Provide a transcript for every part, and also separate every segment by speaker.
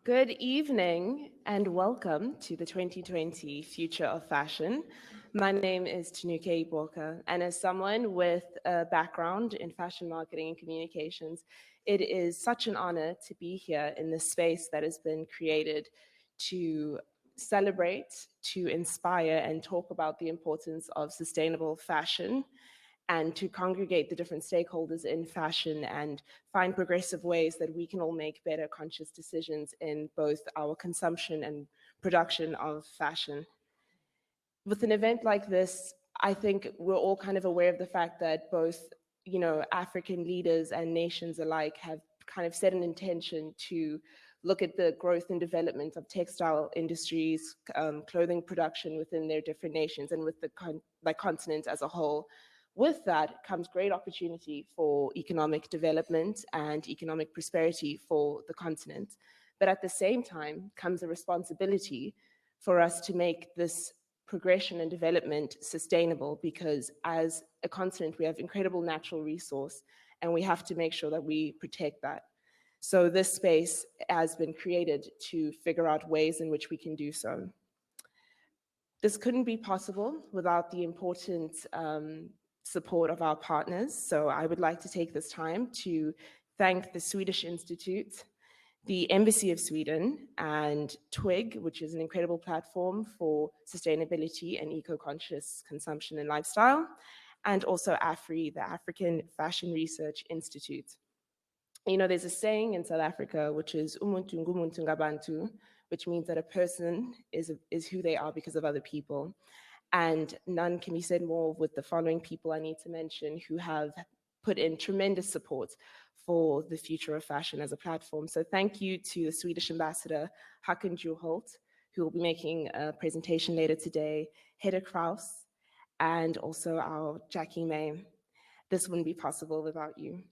Speaker 1: Good evening and welcome to the 2020 Future of Fashion. My name is Tanuke Iboka, and as someone with a background in fashion marketing and communications, it is such an honor to be here in this space that has been created to celebrate, to inspire, and talk about the importance of sustainable fashion and to congregate the different stakeholders in fashion and find progressive ways that we can all make better conscious decisions in both our consumption and production of fashion. With an event like this, I think we're all kind of aware of the fact that both, African leaders and nations alike have kind of set an intention to look at the growth and development of textile industries, clothing production within their different nations and with the continent as a whole. With that comes great opportunity for economic development and economic prosperity for the continent. But at the same time comes a responsibility for us to make this progression and development sustainable, because as a continent, we have incredible natural resource and we have to make sure that we protect that. So this space has been created to figure out ways in which we can do so. This couldn't be possible without the important support of our partners. So I would like to take this time to thank the Swedish Institute, the Embassy of Sweden, and TWIG, which is an incredible platform for sustainability and eco-conscious consumption and lifestyle, and also AFRI, the African Fashion Research Institute. There's a saying in South Africa, which is umuntu ngumuntu ngabantu, which means that a person is who they are because of other people. And none can be said more with the following people I need to mention who have put in tremendous support for the future of fashion as a platform. So thank you to the Swedish ambassador, Hakan Juholt, who will be making a presentation later today, Hedda Kraus, and also our Jackie May. This wouldn't be possible without you.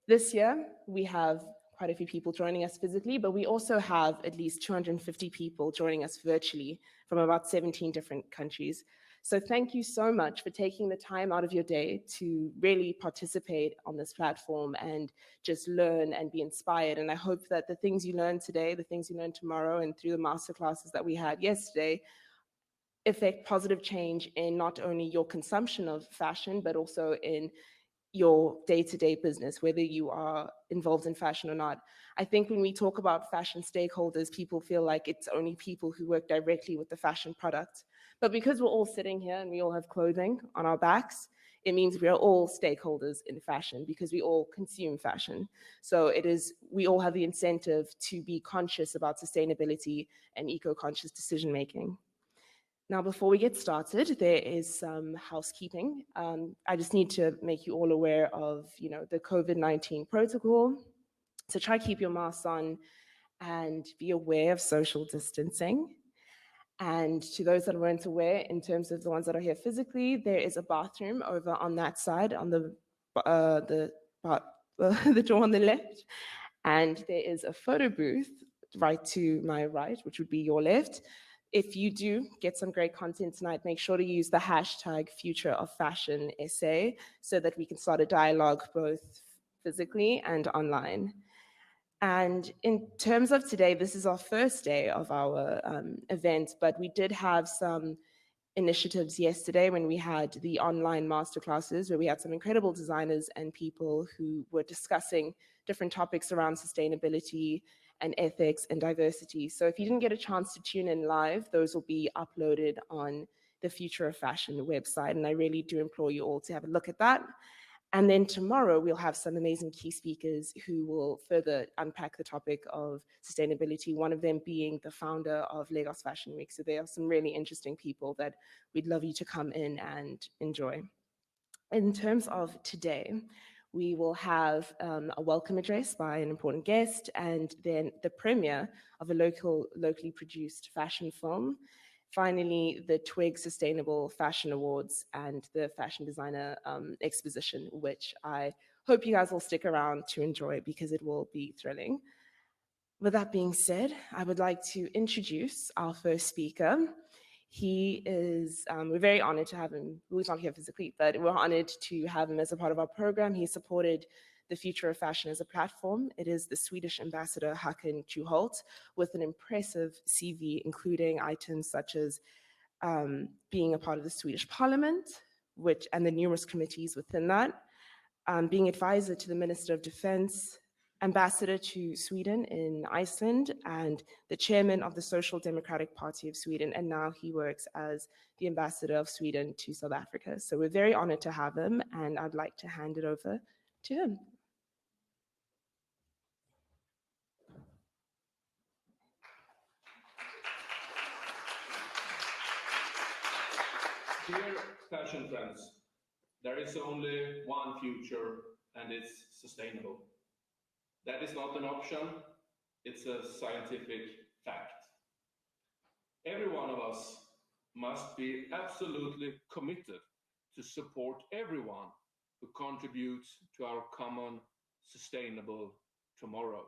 Speaker 1: This year, we have quite a few people joining us physically, but we also have at least 250 people joining us virtually from about 17 different countries. So thank you so much for taking the time out of your day to really participate on this platform and just learn and be inspired. And I hope that the things you learn today, the things you learn tomorrow, and through the masterclasses that we had yesterday, affect positive change in not only your consumption of fashion, but also in your day-to-day business, whether you are involved in fashion or not. I think when we talk about fashion stakeholders, people feel like it's only people who work directly with the fashion product. But because we're all sitting here and we all have clothing on our backs, it means we are all stakeholders in fashion because we all consume fashion. So we all have the incentive to be conscious about sustainability and eco-conscious decision-making. Now, before we get started, there is some housekeeping. I just need to make you all aware of, the COVID-19 protocol. So try to keep your masks on and be aware of social distancing. And to those that weren't aware, in terms of the ones that are here physically, there is a bathroom over on that side, on the door on the left. And there is a photo booth right to my right, which would be your left. If you do get some great content tonight, make sure to use the hashtag #FutureOfFashionSA so that we can start a dialogue both physically and online. And in terms of today, this is our first day of our event, but we did have some initiatives yesterday when we had the online masterclasses where we had some incredible designers and people who were discussing different topics around sustainability and ethics and diversity. So if you didn't get a chance to tune in live, those will be uploaded on the Future of Fashion website. And I really do implore you all to have a look at that. And then tomorrow we'll have some amazing key speakers who will further unpack the topic of sustainability, one of them being the founder of Lagos Fashion Week. So there are some really interesting people that we'd love you to come in and enjoy. In terms of today, we will have a welcome address by an important guest, and then the premiere of a locally produced fashion film. Finally, the TWIG Sustainable Fashion Awards and the Fashion Designer Exposition, which I hope you guys will stick around to enjoy because it will be thrilling. With that being said, I would like to introduce our first speaker. He is, we're very honored to have him. He's not here physically, but we're honored to have him as a part of our program. He supported the future of fashion as a platform. It is the Swedish ambassador Hakan Juholt with an impressive CV, including items such as being a part of the Swedish Parliament, and the numerous committees within that, being advisor to the Minister of Defense, ambassador to Sweden in Iceland, and the chairman of the Social Democratic Party of Sweden. And now he works as the ambassador of Sweden to South Africa. So we're very honored to have him, and I'd like to hand it over to him.
Speaker 2: Dear fashion friends, there is only one future, and it's sustainable. That is not an option, it's a scientific fact. Every one of us must be absolutely committed to support everyone who contributes to our common sustainable tomorrow.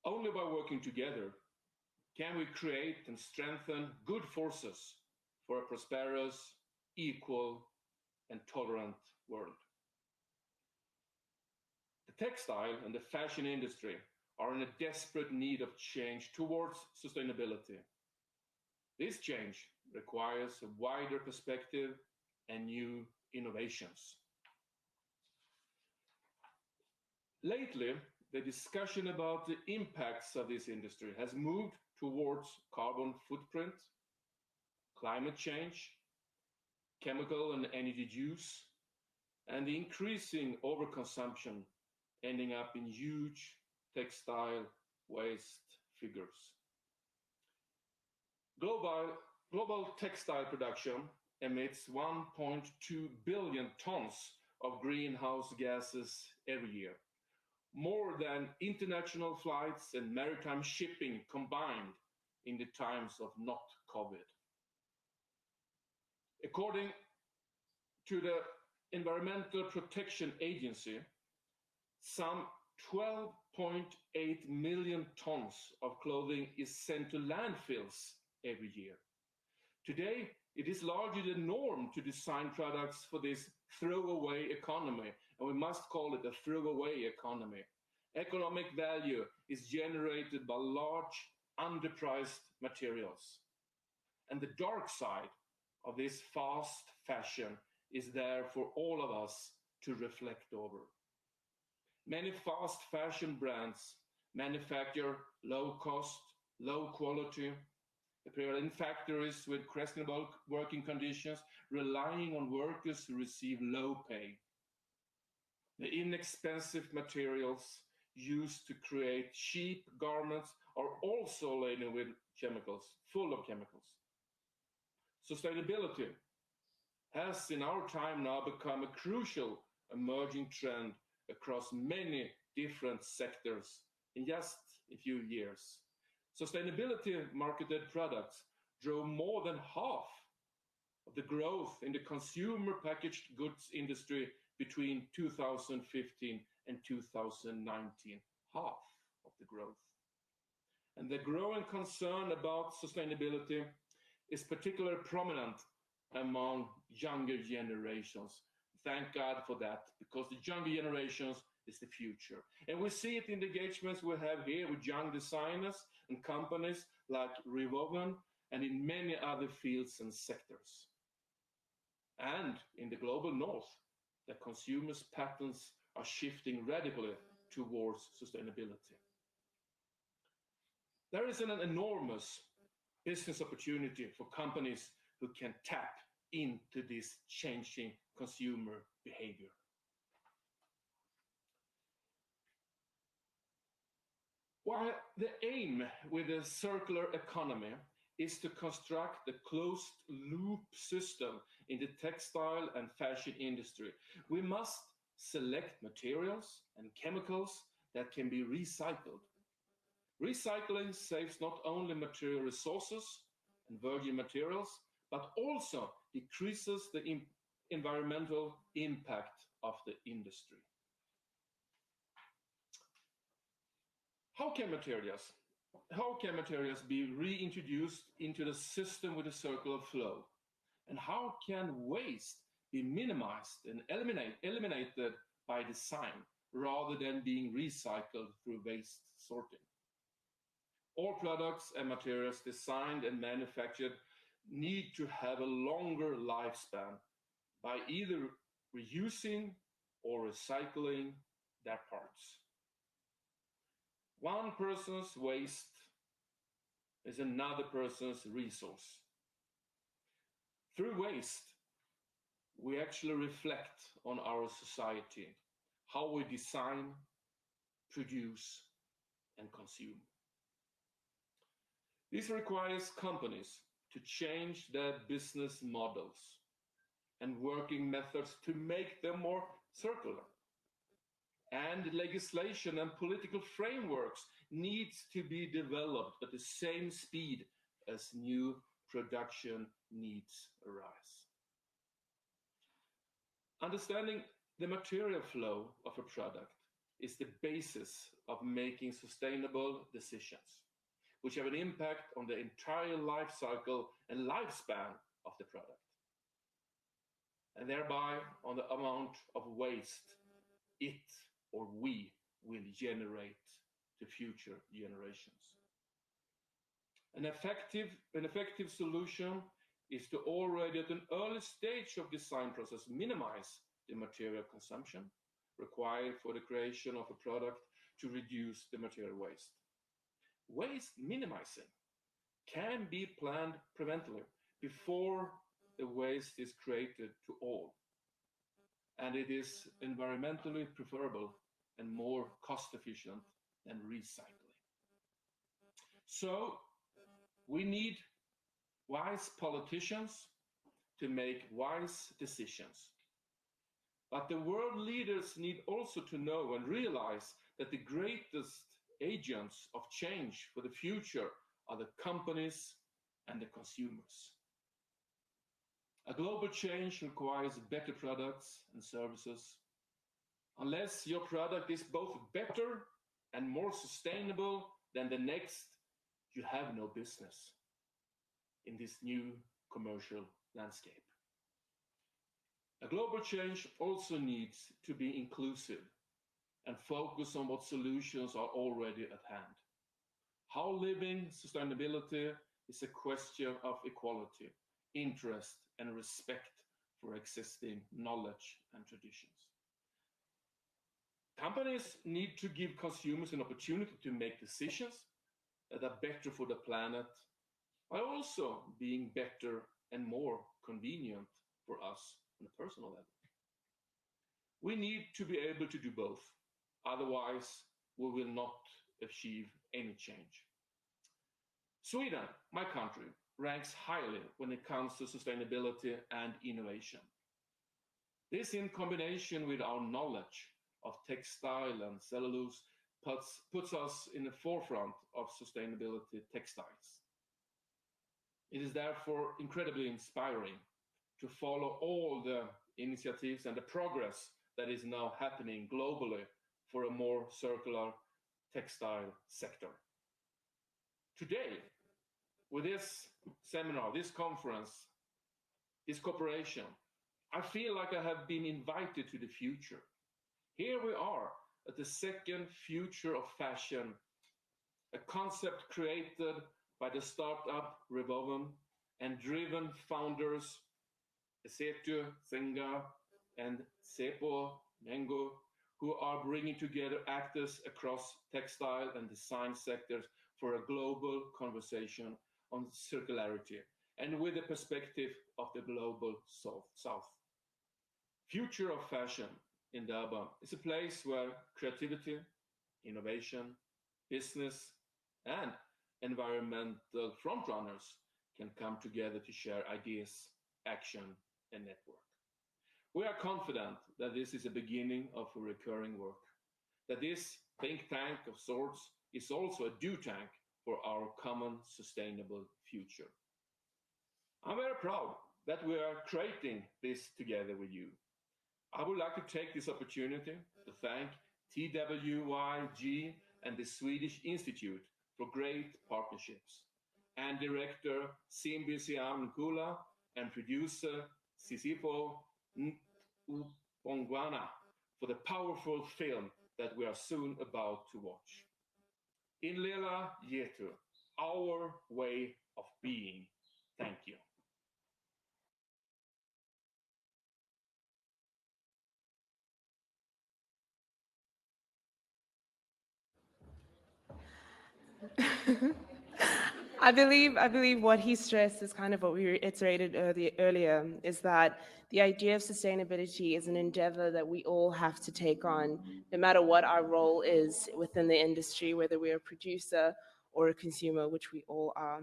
Speaker 2: Only by working together can we create and strengthen good forces for a prosperous, equal, and tolerant world. The textile and the fashion industry are in a desperate need of change towards sustainability. This change requires a wider perspective and new innovations. Lately, the discussion about the impacts of this industry has moved towards carbon footprint, climate change, chemical and energy use, and the increasing overconsumption ending up in huge textile waste figures. Global textile production emits 1.2 billion tons of greenhouse gases every year, more than international flights and maritime shipping combined in the times of not COVID. According to the Environmental Protection Agency, some 12.8 million tons of clothing is sent to landfills every year. Today, it is largely the norm to design products for this throwaway economy, and we must call it a throwaway economy. Economic value is generated by large, underpriced materials. And the dark side of this fast fashion is there for all of us to reflect over. Many fast fashion brands manufacture low cost, low quality apparel in factories with questionable working conditions, relying on workers who receive low pay. The inexpensive materials used to create cheap garments are also laden with chemicals, full of chemicals. Sustainability has in our time now become a crucial emerging trend across many different sectors in just a few years. Sustainability marketed products drove more than half of the growth in the consumer packaged goods industry between 2015 and 2019, half of the growth. And the growing concern about sustainability is particularly prominent among younger generations. Thank God for that, because the younger generations is the future. And we see it in the engagements we have here with young designers and companies like Rewoven and in many other fields and sectors. And in the global north, the consumers' patterns are shifting radically towards sustainability. There is an enormous business opportunity for companies who can tap into this changing consumer behavior. While the aim with the circular economy is to construct a closed loop system in the textile and fashion industry, we must select materials and chemicals that can be recycled. Recycling saves not only material resources and virgin materials, but also decreases the environmental impact of the industry. How can materials be reintroduced into the system with a circular flow? And how can waste be minimized and eliminated by design rather than being recycled through waste sorting. All products and materials designed and manufactured need to have a longer lifespan by either reusing or recycling their parts. One person's waste is another person's resource. Through waste, we actually reflect on our society, how we design, produce, and consume. This requires companies to change their business models and working methods to make them more circular. And legislation and political frameworks needs to be developed at the same speed as new production needs arise. Understanding the material flow of a product is the basis of making sustainable decisions, which have an impact on the entire life cycle and lifespan of the product, and thereby on the amount of waste it or we will generate to future generations. An effective solution is to already at an early stage of design process minimize the material consumption required for the creation of a product to reduce the material waste. Waste minimizing can be planned preventively before the waste is created to all, and it is environmentally preferable and more cost efficient than recycling. So we need wise politicians to make wise decisions. But the world leaders need also to know and realize that the greatest agents of change for the future are the companies and the consumers. A global change requires better products and services. Unless your product is both better and more sustainable than the next, you have no business in this new commercial landscape. A global change also needs to be inclusive and focus on what solutions are already at hand. How living sustainability is a question of equality, interest, and respect for existing knowledge and traditions. Companies need to give consumers an opportunity to make decisions that are better for the planet, while also being better and more convenient for us on a personal level. We need to be able to do both. Otherwise, we will not achieve any change. Sweden, my country, ranks highly when it comes to sustainability and innovation. This, in combination with our knowledge of textile and cellulose, puts us in the forefront of sustainability textiles. It is therefore incredibly inspiring to follow all the initiatives and the progress that is now happening globally for a more circular textile sector. Today, with this seminar, this conference, this cooperation, I feel like I have been invited to the future. Here we are at the second Future of Fashion, a concept created by the startup Revolven and driven founders Yethu and Seppo Mengo, who are bringing together actors across textile and design sectors for a global conversation on circularity and with the perspective of the global South. Future of Fashion in Durban is a place where creativity, innovation, business, and environmental frontrunners can come together to share ideas, action, and network. We are confident that this is a beginning of a recurring work, that this think tank of sorts is also a do tank for our common sustainable future. I'm very proud that we are creating this together with you. I would like to take this opportunity to thank TWYG and the Swedish Institute for great partnerships, and director Simbi Siam and producer Sisifo Upongwana for the powerful film that we are soon about to watch. Indlela, Yethu, our way of being. Thank you.
Speaker 1: I believe what he stressed is kind of what we reiterated earlier, is that the idea of sustainability is an endeavor that we all have to take on, no matter what our role is within the industry, whether we're a producer or a consumer, which we all are.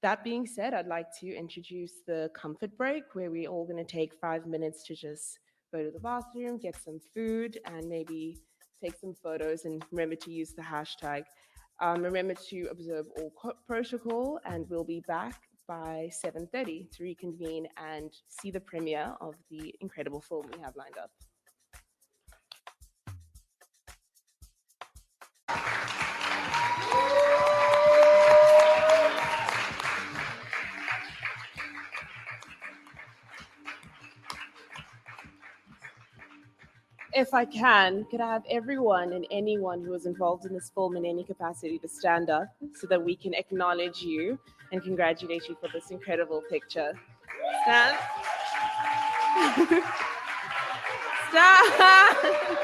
Speaker 1: That being said, I'd like to introduce the comfort break, where we're all going to take 5 minutes to just go to the bathroom, get some food, and maybe take some photos. And remember to use the hashtag. Remember to observe all protocol, and we'll be back by 7:30 to reconvene and see the premiere of the incredible film we have lined up. If I can, could I have everyone and anyone who was involved in this film in any capacity to stand up so that we can acknowledge you and congratulate you for this incredible picture? Stand. Stand.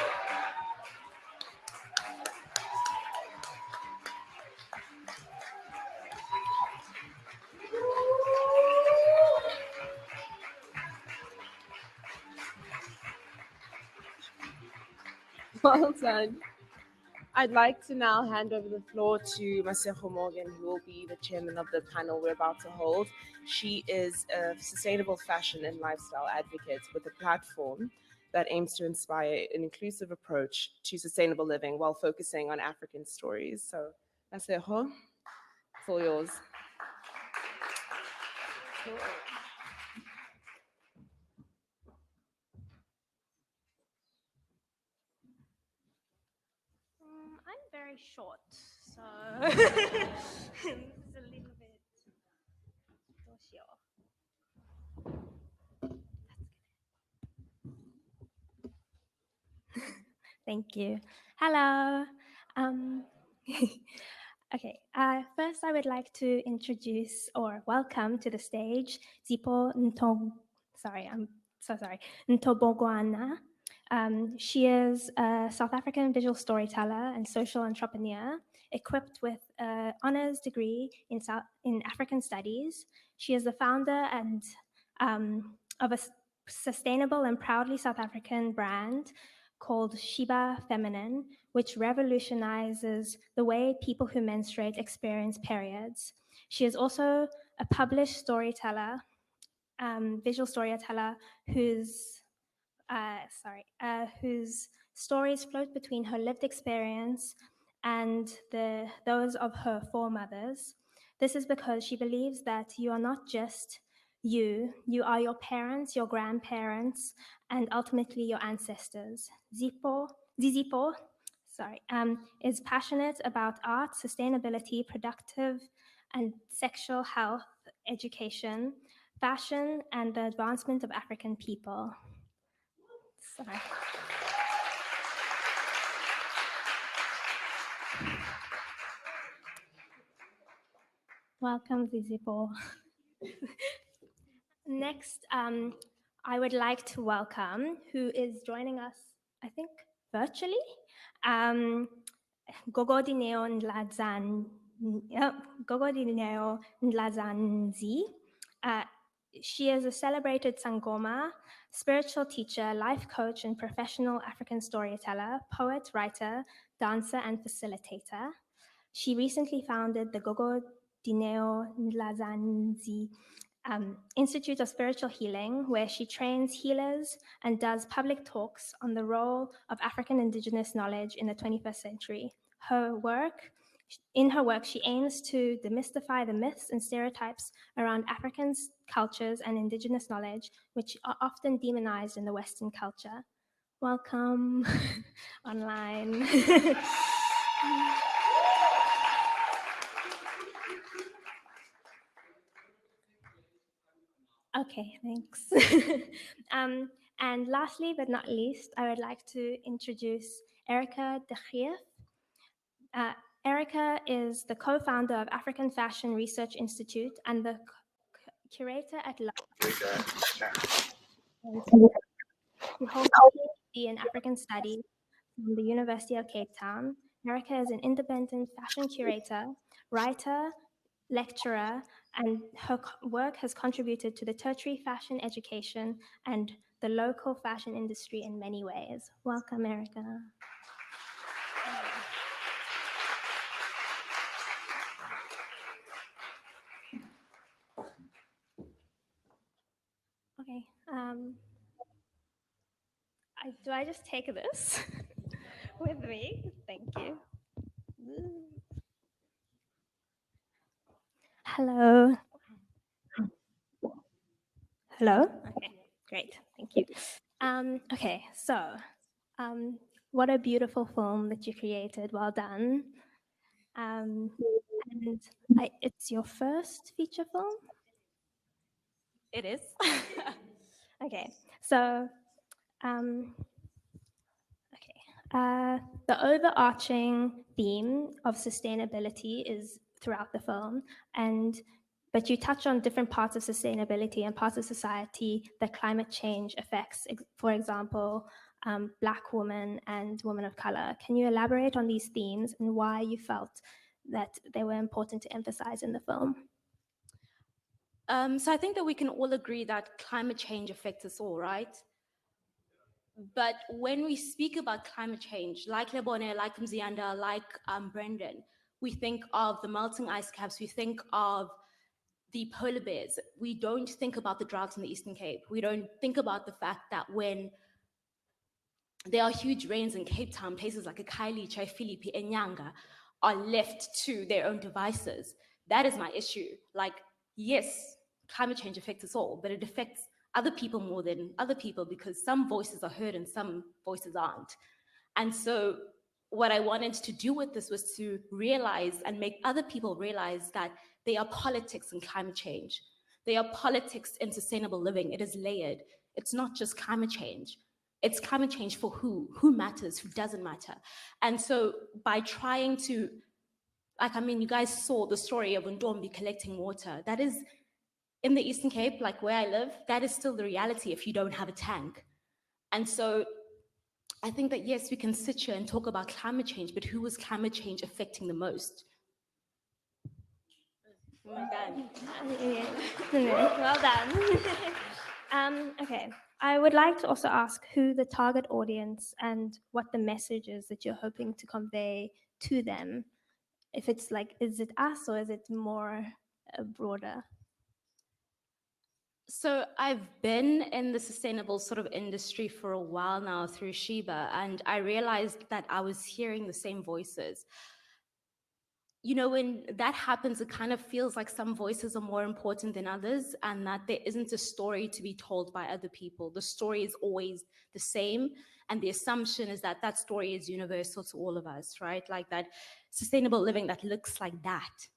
Speaker 1: Well done. I'd like to now hand over the floor to Masego Morgan, who will be the chairman of the panel we're about to hold. She is a sustainable fashion and lifestyle advocate with a platform that aims to inspire an inclusive approach to sustainable living while focusing on African stories. So, Masego, it's all yours.
Speaker 3: I'm very short, so this is a little bit. Thank you. Hello. Um, okay. First, I would like to introduce or welcome to the stage Zipo Ntong. Sorry, I'm so sorry. Ntobogwana. She is a South African visual storyteller and social entrepreneur, equipped with an honors degree in African Studies. She is the founder and of a sustainable and proudly South African brand called Shiba Feminine, which revolutionizes the way people who menstruate experience periods. She is also a published storyteller, visual storyteller whose stories float between her lived experience and those of her foremothers. This is because she believes that you are not just you are your parents, your grandparents, and ultimately your ancestors. Zizipo, is passionate about art, sustainability, productive and sexual health, education, fashion, and the advancement of African people. Sorry. Welcome, Zizipo. Next, I would like to welcome, who is joining us, I think, virtually, Gogodineo Ndlazanzi. She is a celebrated Sangoma, spiritual teacher, life coach, and professional African storyteller, poet, writer, dancer, and facilitator. She recently founded the Gogo Dineo Ndlazanzi Institute of Spiritual Healing, where she trains healers and does public talks on the role of African indigenous knowledge in the 21st century. In her work, she aims to demystify the myths and stereotypes around African cultures and indigenous knowledge, which are often demonized in the Western culture. Welcome online. Okay, thanks. And lastly, but not least, I would like to introduce Erica de Geef. Erica is the co-founder of African Fashion Research Institute and the curator at large. She holds a PhD in African Studies from the University of Cape Town. Erica is an independent fashion curator, writer, lecturer, and her work has contributed to the tertiary fashion education and the local fashion industry in many ways. Welcome, Erica. Okay. Do I just take this with me? Thank you. Hello. Hello? Okay, great. Thank you. Okay, so what a beautiful film that you created. Well done. And it's your first feature film?
Speaker 1: It is.
Speaker 3: Okay, so the overarching theme of sustainability is throughout the film, but you touch on different parts of sustainability and parts of society that climate change affects. For example, Black women and women of color. Can you elaborate on these themes and why you felt that they were important to emphasize in the film?
Speaker 4: So I think that we can all agree that climate change affects us all, right? But when we speak about climate change, like Lebone, like Mzianda, like Brendan, we think of the melting ice caps, we think of the polar bears. We don't think about the drought in the Eastern Cape. We don't think about the fact that when there are huge rains in Cape Town, places like Khayelitsha, Philippi, and Nyanga are left to their own devices. That is my issue. Like, yes, climate change affects us all, but it affects other people more than other people because some voices are heard and some voices aren't. And so what I wanted to do with this was to realize and make other people realize that there are politics in climate change. There are politics in sustainable living. It is layered. It's not just climate change. It's climate change for who matters, who doesn't matter. And so by trying to, you guys saw the story of Ndombi collecting water. That is, in the Eastern Cape, like where I live, that is still the reality if you don't have a tank. And so I think that, yes, we can sit here and talk about climate change, but who is climate change affecting the most? Oh my God.
Speaker 3: Well done. Okay, I would like to also ask who the target audience and what the message is that you're hoping to convey to them. If it's like, is it us or is it more broader?
Speaker 4: So I've been in the sustainable sort of industry for a while now through Sheba, and I realized that I was hearing the same voices. You know, when that happens, it kind of feels like some voices are more important than others and that there isn't a story to be told by other people. The story is always the same. And the assumption is that that story is universal to all of us, right? Like that sustainable living that looks like that,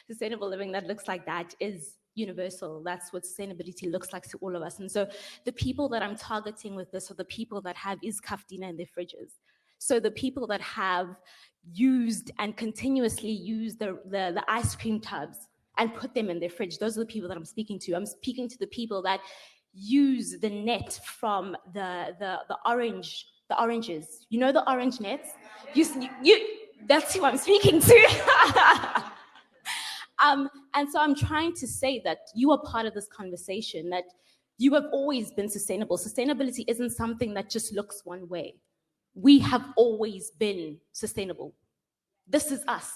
Speaker 4: sustainable living that looks like that is universal. That's what sustainability looks like to all of us. And so the people that I'm targeting with this are the people that have iskaftina in their fridges. So the people that have used and continuously used the ice cream tubs and put them in their fridge, those are the people that I'm speaking to. I'm speaking to the people that use the net from the oranges. You know the orange nets? That's who I'm speaking to. And so I'm trying to say that you are part of this conversation, that you have always been sustainable. Sustainability isn't something that just looks one way. We have always been sustainable. This is us.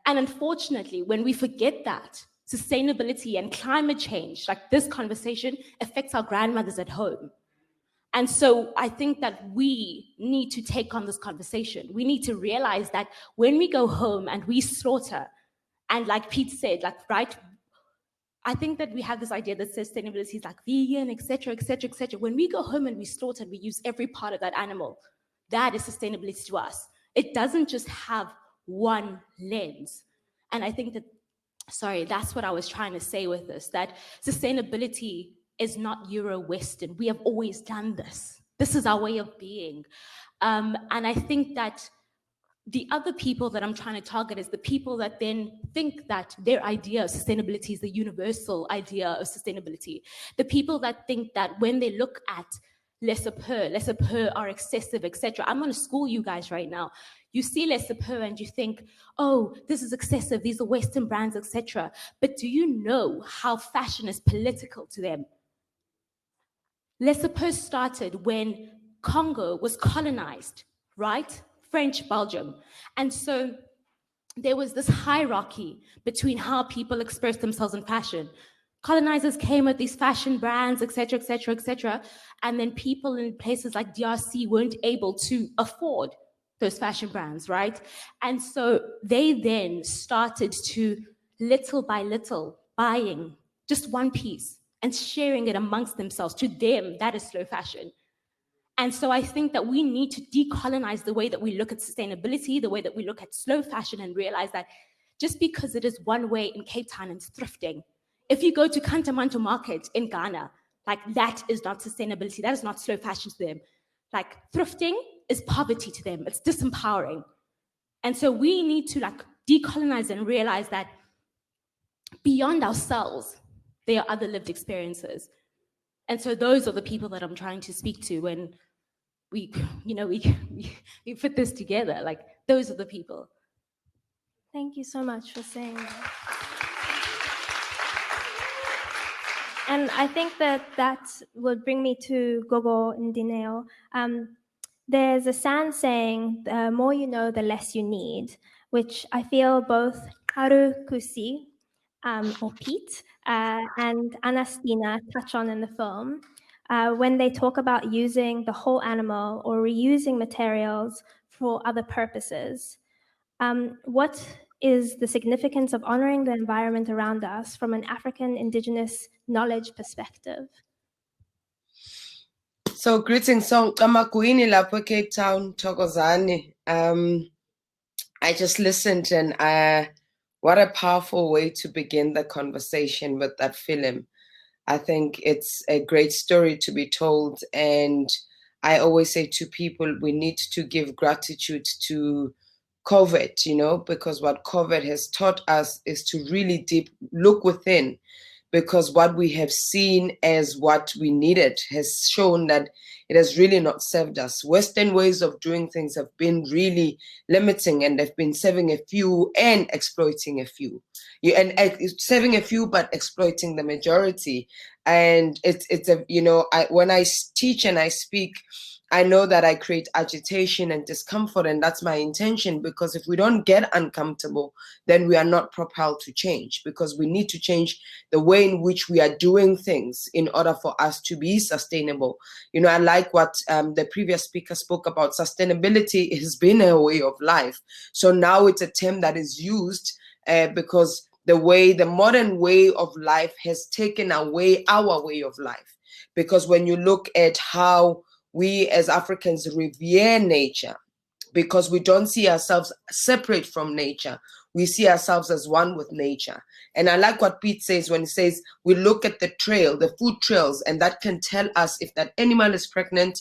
Speaker 4: And unfortunately, when we forget that, sustainability and climate change, like this conversation, affects our grandmothers at home. And so I think that we need to take on this conversation. We need to realize that when we go home and we slaughter, and like Pete said, like, right, I think that we have this idea that sustainability is like vegan, etc., etc., etc. When we go home and we slaughter, we use every part of that animal. That is sustainability to us. It doesn't just have one lens. And I think that sorry, that's what I was trying to say with this, that sustainability is not Euro-Western. We have always done this. This is our way of being. And I think that the other people that I'm trying to target is the people that then think that their idea of sustainability is the universal idea of sustainability. The people that think that when they look at laissez-faire are excessive, etc. I'm going to school you guys right now. You see laissez-faire and you think, oh, this is excessive, these are Western brands, etc. But do you know how fashion is political to them? Laissez-faire started when Congo was colonized, right? French Belgium. And so there was this hierarchy between how people express themselves in fashion. Colonizers came with these fashion brands, etc., etc., etc. And then people in places like DRC weren't able to afford those fashion brands, right? And so they then started to, little by little, buying just one piece and sharing it amongst themselves. To them, that is slow fashion. And so I think that we need to decolonize the way that we look at sustainability, the way that we look at slow fashion, and realize that just because it is one way in Cape Town and it's thrifting, if you go to Kantamanto Market in Ghana, like that is not sustainability, that is not slow fashion to them. Like thrifting is poverty to them, it's disempowering. And so we need to like decolonize and realize that beyond ourselves, there are other lived experiences. And so those are the people that I'm trying to speak to when we put this together. Like, those are the people.
Speaker 3: Thank you so much for saying that. And I think that would bring me to Gogo Ndineo. There's a San saying, the more you know, the less you need, which I feel both Haru Kusi, or Pete, and Anastina touch on in the film, when they talk about using the whole animal or reusing materials for other purposes. What is the significance of honoring the environment around us from an African indigenous knowledge perspective?
Speaker 5: So greetings, so Kamakuini lapho Cape Town, Thokozani. I just listened and what a powerful way to begin the conversation with that film. I think it's a great story to be told, and I always say to people, we need to give gratitude to COVID, because what COVID has taught us is to really deep look within, because what we have seen as what we needed has shown that it has really not served us. Western ways of doing things have been really limiting, and they've been serving a few and exploiting a few. Serving a few but exploiting the majority. And when I teach and I speak, I know that I create agitation and discomfort, and that's my intention, because if we don't get uncomfortable, then we are not propelled to change, because we need to change the way in which we are doing things in order for us to be sustainable. I like what the previous speaker spoke about. Sustainability has been a way of life. So now it's a term that is used because the modern way of life has taken away our way of life. Because when you look at how we as Africans revere nature, because we don't see ourselves separate from nature. We see ourselves as one with nature. And I like what Pete says when he says, we look at the trail, the food trails, and that can tell us if that animal is pregnant,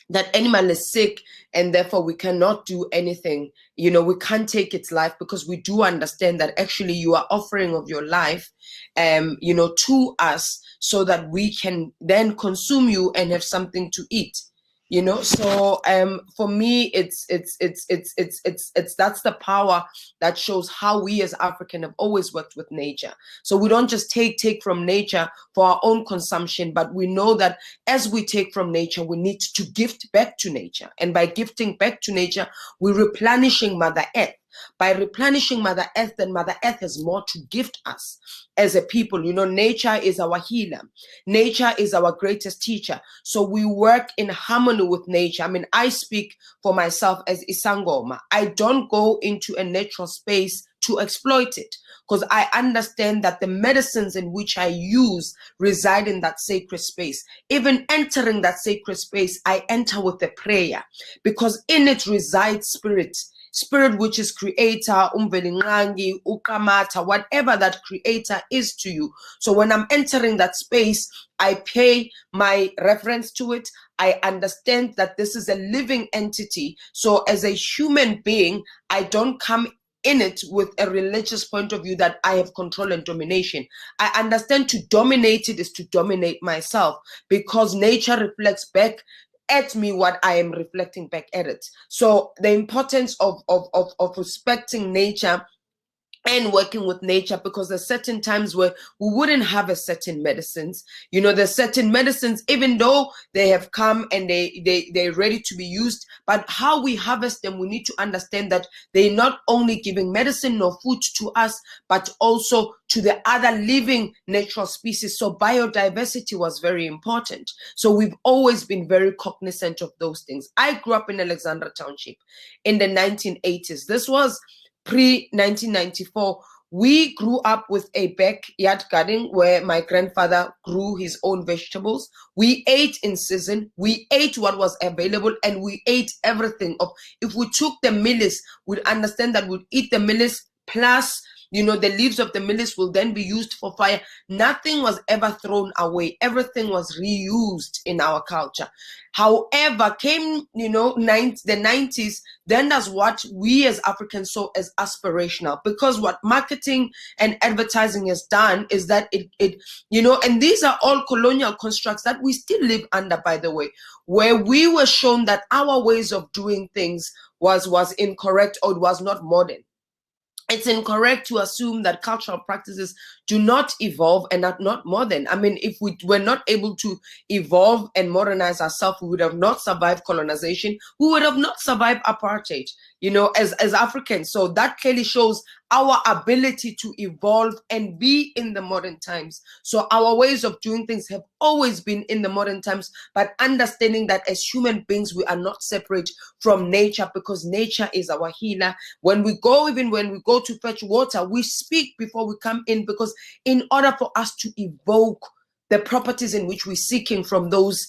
Speaker 5: that animal is sick, and therefore we cannot do anything. We can't take its life, because we do understand that actually you are offering of your life, to us, so that we can then consume you and have something to eat. So for me, it's that's the power that shows how we as African have always worked with nature. So we don't just take from nature for our own consumption, but we know that as we take from nature, we need to gift back to nature. And by gifting back to nature, we're replenishing Mother Earth. By replenishing Mother Earth, then Mother Earth has more to gift us as a people. Nature is our healer. Nature is our greatest teacher. So we work in harmony with nature. I mean, I speak for myself as Isangoma. I don't go into a natural space to exploit it, because I understand that the medicines in which I use reside in that sacred space. Even entering that sacred space, I enter with a prayer, because in it resides spirit. spirit which is creator, umvelingangi, ukamata, whatever that creator is to you. So when I'm entering that space, I pay my reference to it. I understand that this is a living entity. So as a human being, I don't come in it with a religious point of view that I have control and domination. I understand to dominate it is to dominate myself, because nature reflects back at me what I am reflecting back at it. So the importance of respecting nature and working with nature, because there's certain times where we wouldn't have a certain medicines. You know, there's certain medicines, even though they have come and they're ready to be used, but how we harvest them, we need to understand that they're not only giving medicine or food to us, but also to the other living natural species. So biodiversity was very important. So we've always been very cognizant of those things. I grew up in Alexandra Township in the 1980s. This was pre-1994. We grew up with a backyard garden where my grandfather grew his own vegetables. We ate in season. We ate what was available, and we ate everything. If we took the millet, we'd understand that we'd eat the millet plus, you know, the leaves of the millet will then be used for fire. Nothing was ever thrown away. Everything was reused in our culture. However, came, you know, the 90s, then that's what we as Africans saw as aspirational, because what marketing and advertising has done is that it you know, and these are all colonial constructs that we still live under, by the way, where we were shown that our ways of doing things was incorrect, or it was not modern. It's incorrect to assume that cultural practices do not evolve and are not modern. I mean, if we were not able to evolve and modernize ourselves, we would have not survived colonization. We would have not survived apartheid, you know, as Africans. So that clearly shows our ability to evolve and be in the modern times. So our ways of doing things have always been in the modern times, but understanding that as human beings, we are not separate from nature, because nature is our healer. When we go to fetch water, we speak before we come in, because in order for us to evoke the properties in which we're seeking from those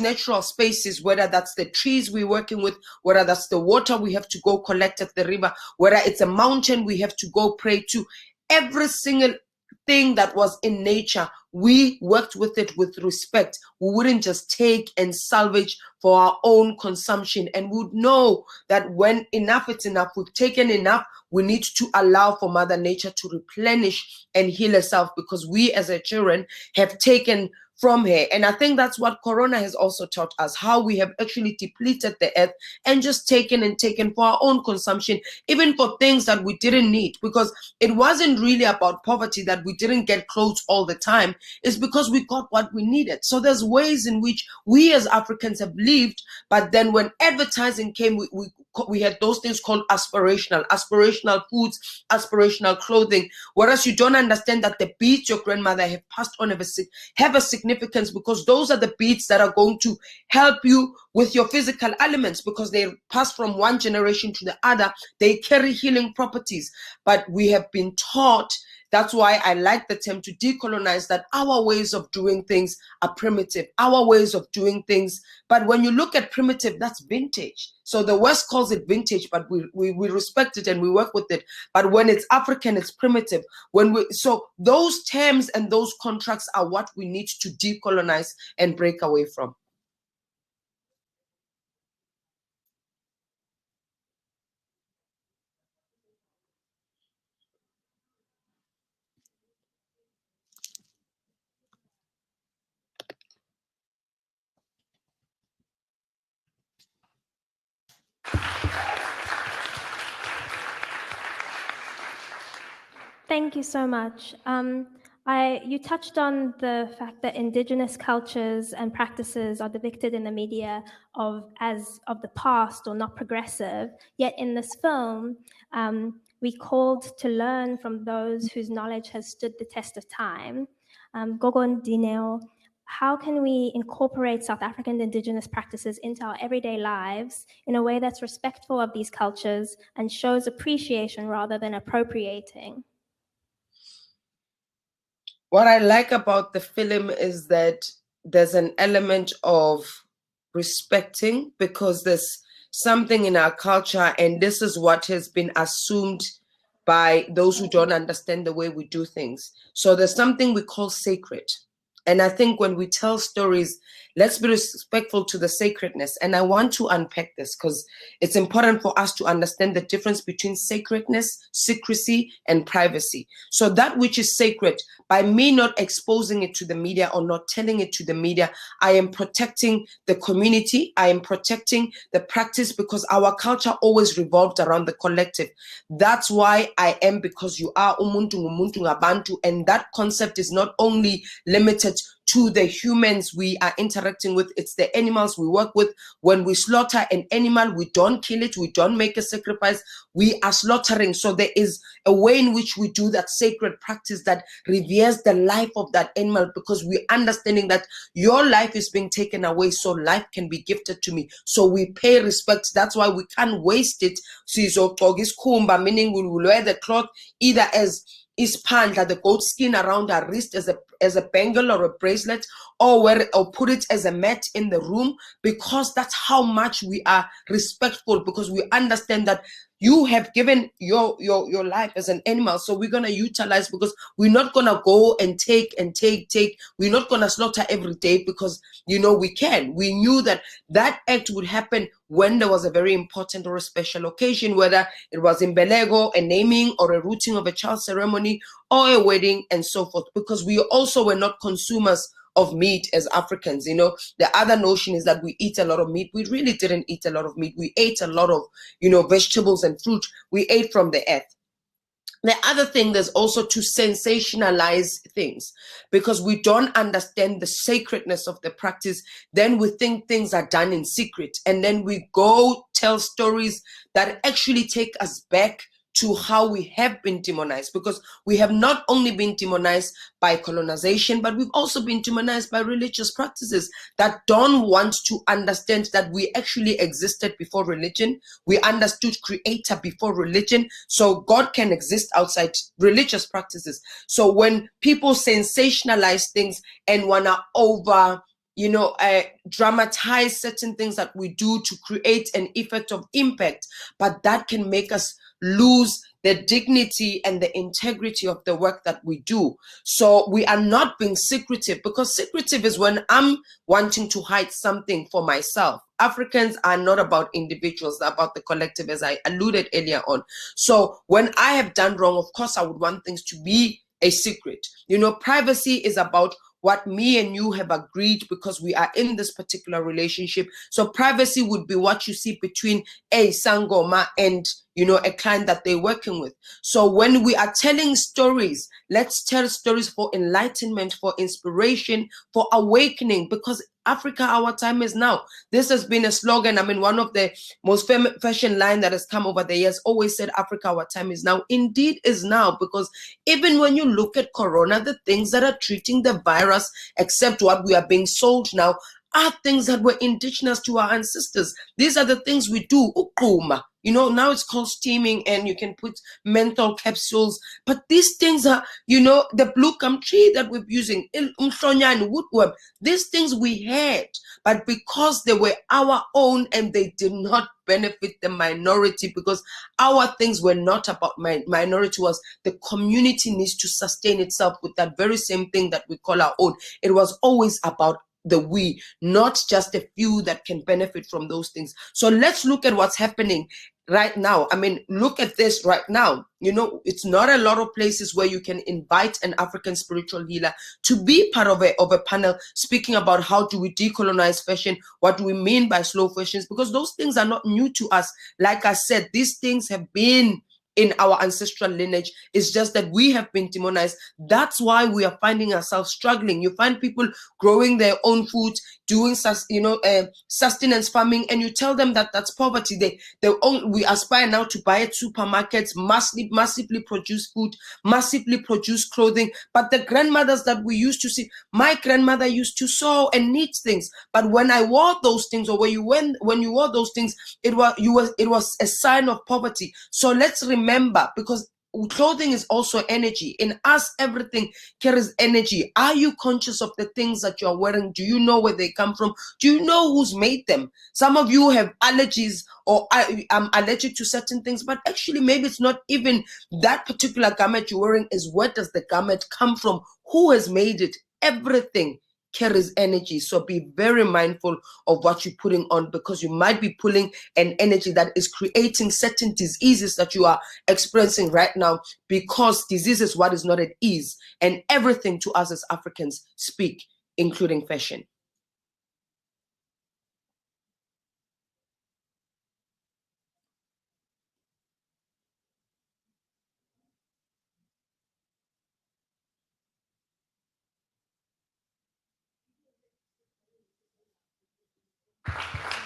Speaker 5: natural spaces, whether that's the trees we're working with, whether that's the water we have to go collect at the river, whether it's a mountain we have to go pray to, every single thing that was in nature, we worked with it with respect. We wouldn't just take and salvage for our own consumption, and would know that when enough is enough, we've taken enough, we need to allow for Mother Nature to replenish and heal herself, because we as her children have taken from her. And I think that's what Corona has also taught us, how we have actually depleted the earth and just taken for our own consumption, even for things that we didn't need, because it wasn't really about poverty that we didn't get clothes all the time. It's because we got what we needed. So there's ways in which we as Africans have lived, but then when advertising came, we had those things called aspirational foods, aspirational clothing, whereas you don't understand that the beads your grandmother have passed on have a significance, because those are the beads that are going to help you with your physical elements, because they pass from one generation to the other. They carry healing properties. But we have been taught, that's why I like the term to decolonize, that our ways of doing things are primitive, our ways of doing things. But when you look at primitive, that's vintage. So the West calls it vintage, but we respect it and we work with it. But when it's African, it's primitive. So those terms and those contracts are what we need to decolonize and break away from.
Speaker 3: Thank you so much. You touched on the fact that indigenous cultures and practices are depicted in the media as of the past or not progressive. Yet in this film, we called to learn from those whose knowledge has stood the test of time. Gogon Dineo, how can we incorporate South African indigenous practices into our everyday lives in a way that's respectful of these cultures and shows appreciation rather than appropriating?
Speaker 5: What I like about the film is that there's an element of respecting, because something in our culture, and this is what has been assumed by those who don't understand the way we do things. So there's something we call sacred. And I think when we tell stories, let's be respectful to the sacredness. And I want to unpack this because it's important for us to understand the difference between sacredness, secrecy, and privacy. So that which is sacred, by me not exposing it to the media or not telling it to the media, I am protecting the community. I am protecting the practice, because our culture always revolved around the collective. That's why I am, because you are umuntu ngumuntu ngabantu. And that concept is not only limited to the humans we are interacting with, it's the animals we work with. When we slaughter an animal, we don't kill it, we don't make a sacrifice, we are slaughtering. So there is a way in which we do that sacred practice that reveres the life of that animal, because we're understanding that your life is being taken away so life can be gifted to me. So we pay respect. That's why we can't waste it. So meaning we will wear the cloth either as is pandla, the goat skin around our wrist as a bangle or a bracelet, or put it as a mat in the room, because that's how much we are respectful, because we understand that you have given your life as an animal. So we're going to utilize, because we're not going to go and take. We're not going to slaughter every day, because, we knew that act would happen when there was a very important or a special occasion, whether it was in Belego, a naming or a rooting of a child ceremony, or a wedding, and so forth, because we also were not consumers of meat as Africans. The other notion is that we eat a lot of meat. We really didn't eat a lot of meat. We ate a lot of, vegetables and fruit. We ate from the earth. The other thing, there's also to sensationalize things, because we don't understand the sacredness of the practice. Then we think things are done in secret, and then we go tell stories that actually take us back to how we have been demonized, because we have not only been demonized by colonization, but we've also been demonized by religious practices that don't want to understand that we actually existed before religion. We understood creator before religion, so God can exist outside religious practices. So when people sensationalize things and want to dramatize certain things that we do to create an effect of impact, but that can make us lose the dignity and the integrity of the work that we do. So we are not being secretive, because secretive is when I'm wanting to hide something for myself. Africans are not about individuals, they're about the collective, as I alluded earlier on. So when I have done wrong, of course, I would want things to be a secret. Privacy is about what me and you have agreed, because we are in this particular relationship. So privacy would be what you see between a sangoma and a client that they're working with. So when we are telling stories, let's tell stories for enlightenment, for inspiration, for awakening, because Africa, our time is now. This has been a slogan. One of the most fashion line that has come over the years always said, Africa, our time is now. Indeed is now, because even when you look at Corona, the things that are treating the virus, except what we are being sold now, are things that were indigenous to our ancestors. These are the things we do. Ukuma. Now it's called steaming, and you can put menthol capsules. But these things are, the blue gum tree that we're using, umhlonyane, woodworm, these things we had. But because they were our own and they did not benefit the minority, because our things were not about minority, was the community needs to sustain itself with that very same thing that we call our own. It was always about the we, not just a few that can benefit from those things. So let's look at what's happening right now. Look at this right now. It's not a lot of places where you can invite an African spiritual healer to be part of a panel speaking about how do we decolonize fashion, what do we mean by slow fashions, because those things are not new to us. Like I said, these things have been in our ancestral lineage. It's just that we have been demonized. That's why we are finding ourselves struggling. You find people growing their own food, doing sustenance farming, and you tell them that that's poverty. We aspire now to buy at supermarkets, massively produce food, massively produce clothing. But the grandmothers that we used to see, my grandmother used to sew and knit things. But when I wore those things, or when you wore those things, it was a sign of poverty. So let's remember, because clothing is also energy. In us, everything carries energy. Are you conscious of the things that you're wearing? Do you know where they come from? Do you know who's made them? Some of you have allergies, or I'm allergic to certain things, but actually maybe it's not even that particular garment you're wearing. Is where does the garment come from? Who has made it? Everything carries energy. So be very mindful of what you're putting on, because you might be pulling an energy that is creating certain diseases that you are experiencing right now, because disease is what is not at ease, and everything to us as Africans speak, including fashion.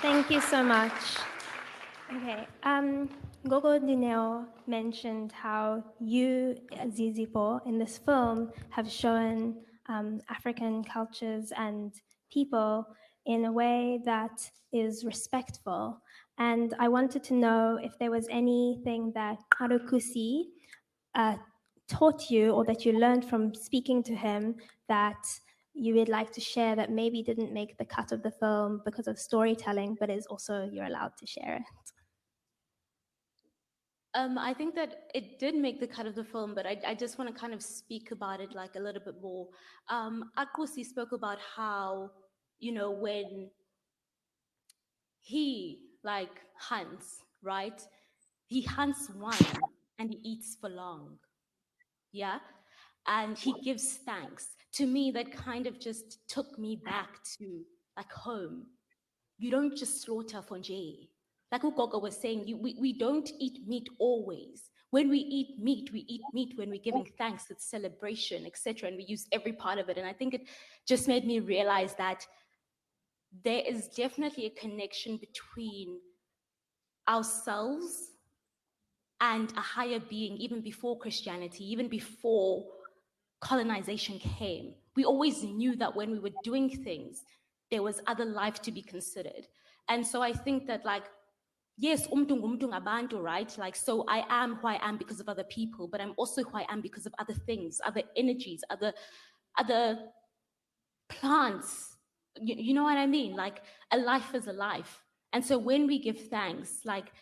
Speaker 3: Thank you so much. Okay, Gogo Dineo mentioned how you, Zizipo, in this film have shown African cultures and people in a way that is respectful. And I wanted to know if there was anything that Harukusi taught you, or that you learned from speaking to him, that you would like to share that maybe didn't make the cut of the film because of storytelling, but is also you're allowed to share it.
Speaker 4: I think that it did make the cut of the film, but I just want to kind of speak about it like a little bit more. Akusi spoke about how, you know, when he like hunts, right? He hunts one and he eats for long. Yeah. And he gives thanks. To me, that kind of just took me back to like home. You don't just slaughter for Jay. Like Ugogo was saying, we don't eat meat always. When we eat meat when we're giving thanks, it's celebration, etc. And we use every part of it. And I think it just made me realize that there is definitely a connection between ourselves and a higher being, even before Christianity, even before colonization came. We always knew that when we were doing things, there was other life to be considered. And so I think that, like, yes, abantu, right? Like, so I am who I am because of other people, but I'm also who I am because of other things, other energies, other plants. You know what I mean? Like, a life is a life. And so when we give thanks, like,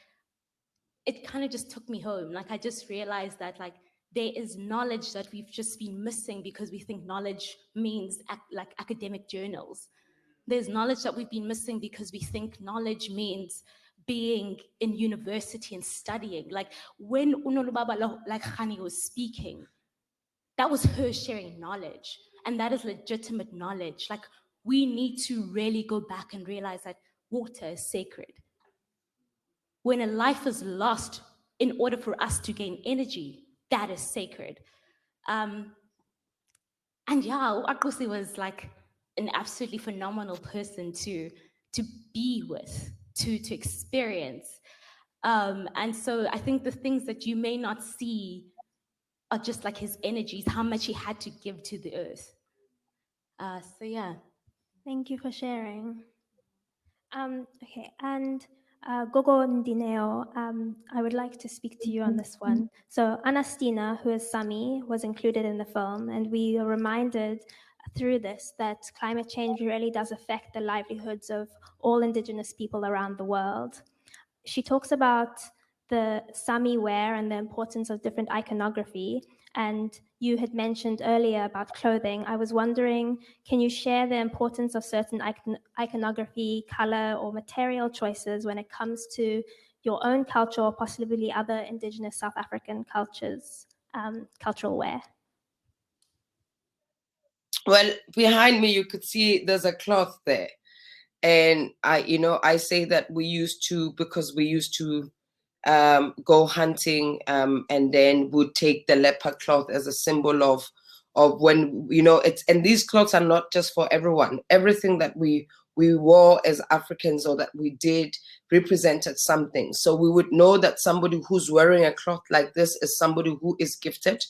Speaker 4: it kind of just took me home. Like, I just realized that, like, there is knowledge that we've just been missing because we think knowledge means like academic journals. There's knowledge that we've been missing because we think knowledge means being in university and studying. Like, when Unolubaba, like Khani, was speaking, that was her sharing knowledge. And that is legitimate knowledge. Like, we need to really go back and realize that water is sacred. When a life is lost in order for us to gain energy, that is sacred. And yeah, Akusi was like an absolutely phenomenal person to be with, to experience. And so I think the things that you may not see are just like his energies, how much he had to give to the earth. So yeah.
Speaker 3: Thank you for sharing. Okay, and Gogo Ndineo, I would like to speak to you on this one. So Anastina, who is Sami, was included in the film, and we are reminded through this that climate change really does affect the livelihoods of all Indigenous people around the world. She talks about the Sami wear and the importance of different iconography. And you had mentioned earlier about clothing. I was wondering, can you share the importance of certain iconography, color, or material choices when it comes to your own culture or possibly other Indigenous South African cultures, cultural wear?
Speaker 5: Well, behind me, you could see there's a cloth there. And I say that because we used to go hunting, and then would take the leopard cloth as a symbol of when, and these clothes are not just for everyone. Everything that we wore as Africans, or that we did, represented something. So we would know that somebody who's wearing a cloth like this is somebody who is gifted,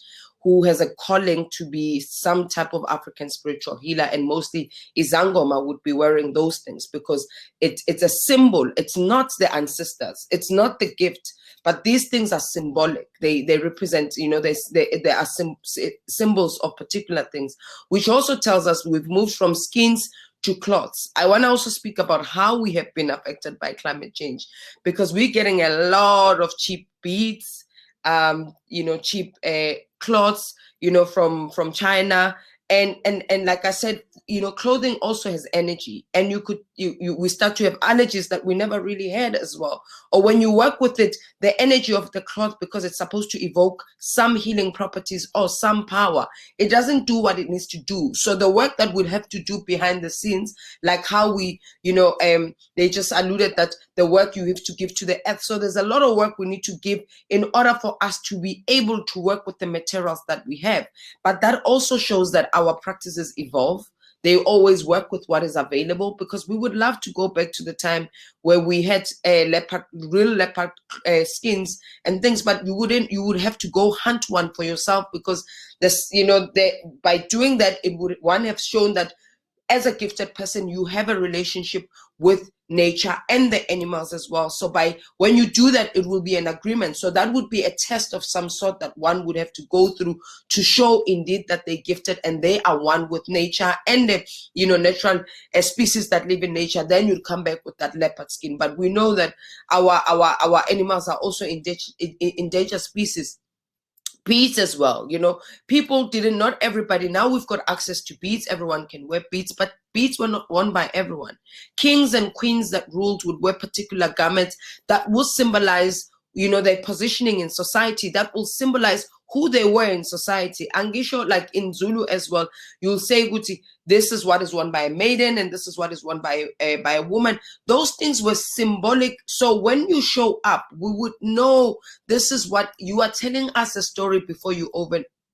Speaker 5: who has a calling to be some type of African spiritual healer. And mostly Izangoma would be wearing those things because it's a symbol. It's not the ancestors. It's not the gift. but these things are symbolic. They represent, you know, they are symbols of particular things, which also tells us we've moved from skins to cloths. I want to also speak about how we have been affected by climate change, because we're getting a lot of cheap beads, you know, cheap cloths, you know, from China. And like I said, you know, clothing also has energy, and we start to have allergies that we never really had as well. Or when you work with it, the energy of the cloth, because it's supposed to evoke some healing properties or some power, it doesn't do what it needs to do. So the work that we'll have to do behind the scenes, like how we, you know, they just alluded that the work you have to give to the earth. So there's a lot of work we need to give in order for us to be able to work with the materials that we have. But that also shows that our practices evolve. They always work with what is available, because we would love to go back to the time where we had real leopard skins and things, but you would have to go hunt one for yourself, because this, you know, by doing that, it would have shown that as a gifted person, you have a relationship with nature and the animals as well. So when you do that, it will be an agreement. So that would be a test of some sort that one would have to go through to show indeed that they're gifted and they are one with nature and the, you know, natural species that live in nature. Then you'd come back with that leopard skin. But we know that our animals are also endangered species. Beads as well, you know, not everybody, now we've got access to beads, everyone can wear beads, but beads were not worn by everyone. Kings and queens that ruled would wear particular garments that will symbolize, you know, their positioning in society, that will symbolize who they were in society. Angisho, like in Zulu as well, you'll say, Guti, this is what is worn by a maiden and this is what is worn by a woman. Those things were symbolic. So when you show up, we would know this is what you are telling us a story before you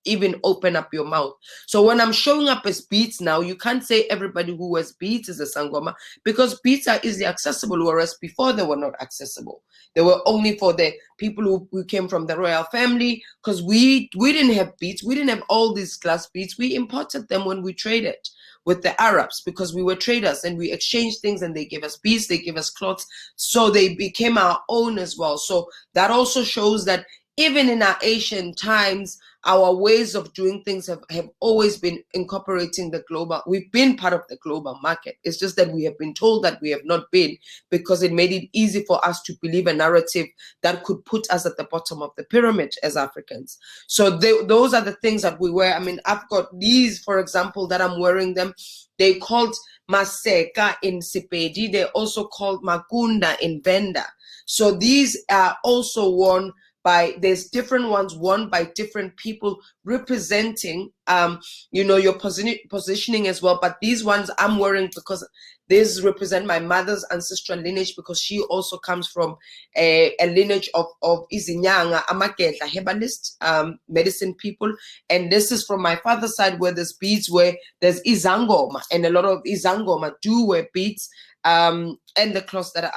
Speaker 5: even open up your mouth. So when I'm showing up as beads now, you can't say everybody who wears beads is a sangoma, because beads are easily accessible, whereas before they were not accessible. They were only for the people who came from the royal family, because we didn't have beads. We didn't have all these glass beads. We imported them when we traded with the Arabs, because we were traders and we exchanged things, and they gave us beads, they gave us cloths. So they became our own as well. So that also shows that even in our ancient times, our ways of doing things have always been incorporating the global. We've been part of the global market. It's just that we have been told that we have not been, because it made it easy for us to believe a narrative that could put us at the bottom of the pyramid as Africans. So those are the things that we wear. I mean, I've got these, for example, that I'm wearing them. They called Maseka in Sepedi. They're also called Magunda in Venda. So these are also worn there's different ones worn by different people representing, you know, your positioning as well. But these ones I'm wearing because these represent my mother's ancestral lineage, because she also comes from a lineage of Izinyanga, Amaketla, herbalist, medicine people. And this is from my father's side, where there's beads, where there's Izangoma, and a lot of Izangoma do wear beads. And the cloth that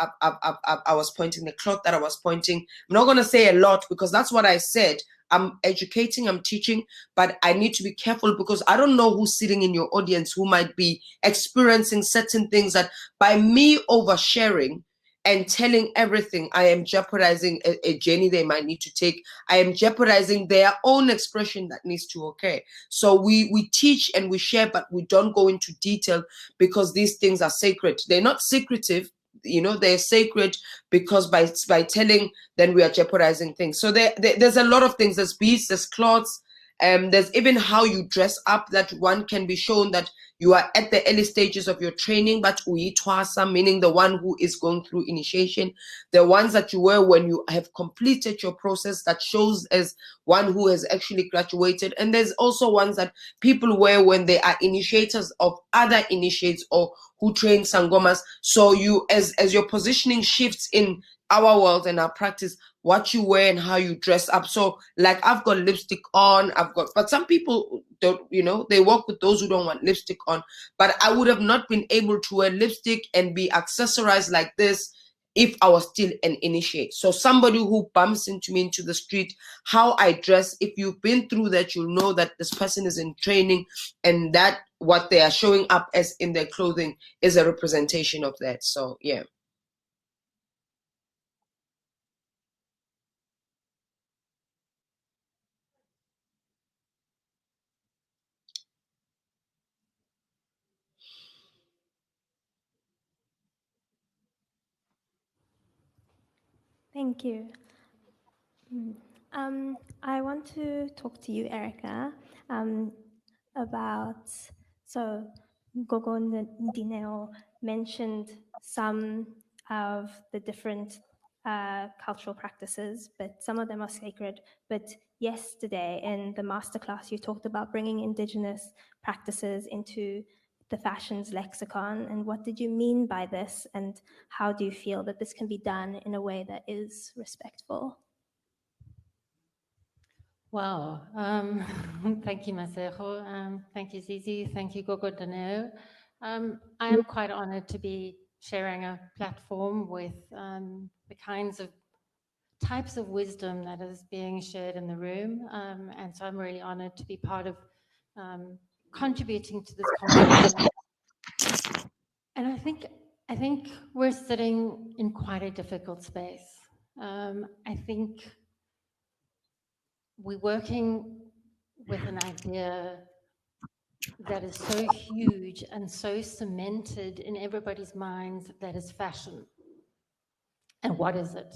Speaker 5: I was pointing, I'm not going to say a lot, because that's what I said. I'm educating, I'm teaching, but I need to be careful, because I don't know who's sitting in your audience who might be experiencing certain things that by me oversharing and telling everything, I am jeopardizing a journey they might need to take. I am jeopardizing their own expression that needs to occur. So we teach and we share, but we don't go into detail, because these things are sacred. They're not secretive, you know, they're sacred, because by telling, then we are jeopardizing things. So there's a lot of things. There's beads, there's cloths, there's even how you dress up, that one can be shown that you are at the early stages of your training, but uitwasa, meaning the one who is going through initiation. The ones that you wear when you have completed your process, that shows as one who has actually graduated. And there's also ones that people wear when they are initiators of other initiates or who train sangomas. So you, as your positioning shifts in our world and our practice, what you wear and how you dress up. So like I've got lipstick on, but some people don't, you know, they work with those who don't want lipstick on. But I would have not been able to wear lipstick and be accessorized like this if I was still an initiate. So somebody who bumps into me into the street, how I dress, if you've been through that, you'll know that this person is in training, and that what they are showing up as in their clothing is a representation of that. So yeah.
Speaker 3: Thank you. I want to talk to you, Erica, about, so Gogo Dineo mentioned some of the different cultural practices, but some of them are sacred. But yesterday in the masterclass, you talked about bringing Indigenous practices into the fashions lexicon. And what did you mean by this? And how do you feel that this can be done in a way that is respectful?
Speaker 6: Wow. Thank you, Masero. Thank you, Zizi. Thank you, Gogo Daneo. I am quite honored to be sharing a platform with the kinds of types of wisdom that is being shared in the room. And so I'm really honored to be part of contributing to this conversation. And I think we're sitting in quite a difficult space. I think we're working with an idea that is so huge and so cemented in everybody's minds, that is fashion. And what is it?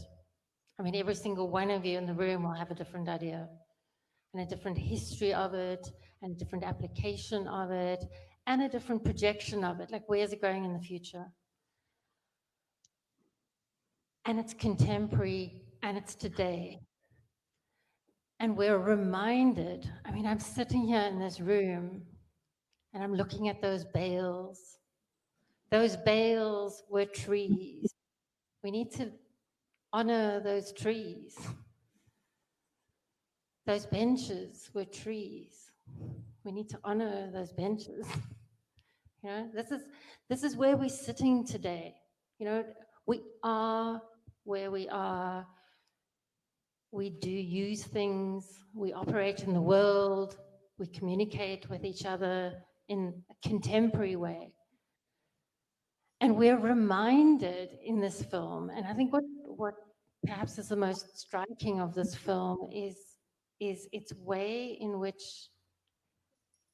Speaker 6: I mean, every single one of you in the room will have a different idea and a different history of it and a different application of it and a different projection of it. Like, where's it going in the future? And it's contemporary and it's today. And we're reminded, I mean, I'm sitting here in this room and I'm looking at those bales. Those bales were trees. We need to honor those trees. Those benches were trees. We need to honor those benches. You know, this is where we're sitting today. You know, we are where we are. We do use things. We operate in the world. We communicate with each other in a contemporary way. And we're reminded in this film, and I think what perhaps is the most striking of this film is its way in which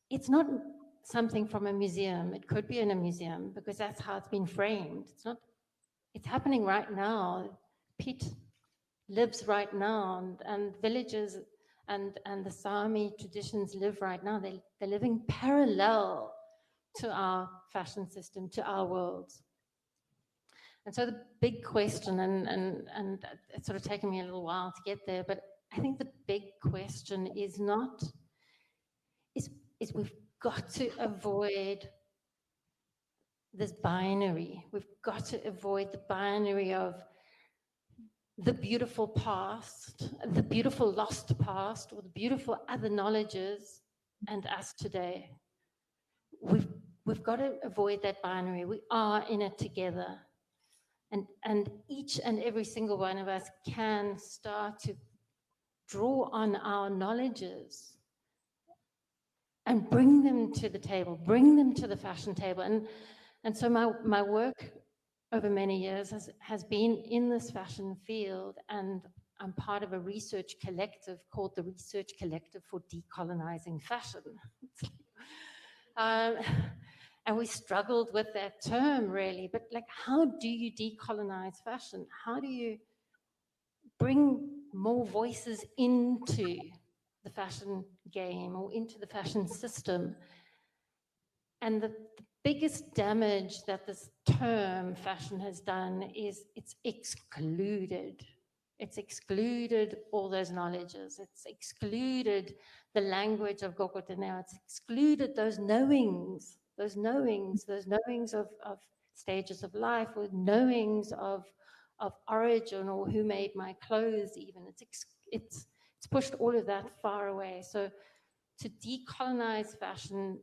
Speaker 6: it's not something from a museum. It could be in a museum because that's how it's been framed. It's happening right now. Pete lives right now, and villages and the Sami traditions live right now. They're living parallel to our fashion system, to our worlds. And so the big question, and it's sort of taken me a little while to get there, but I think the big question is we've got to avoid this binary. We've got to avoid the binary of the beautiful past, the beautiful lost past, or the beautiful other knowledges, and us today. We've got to avoid that binary. We are in it together. And each and every single one of us can start to draw on our knowledges and bring them to the table, bring them to the fashion table. And so my work over many years has been in this fashion field, and I'm part of a research collective called the Research Collective for Decolonizing Fashion. And we struggled with that term, really. But like, how do you decolonize fashion? How do you bring more voices into the fashion game or into the fashion system? And the biggest damage that this term fashion has done is it's excluded. It's excluded all those knowledges. It's excluded the language of Gogo Teneo. It's excluded those knowings of stages of life, or knowings of origin, or who made my clothes even. It's pushed all of that far away. So to decolonize fashion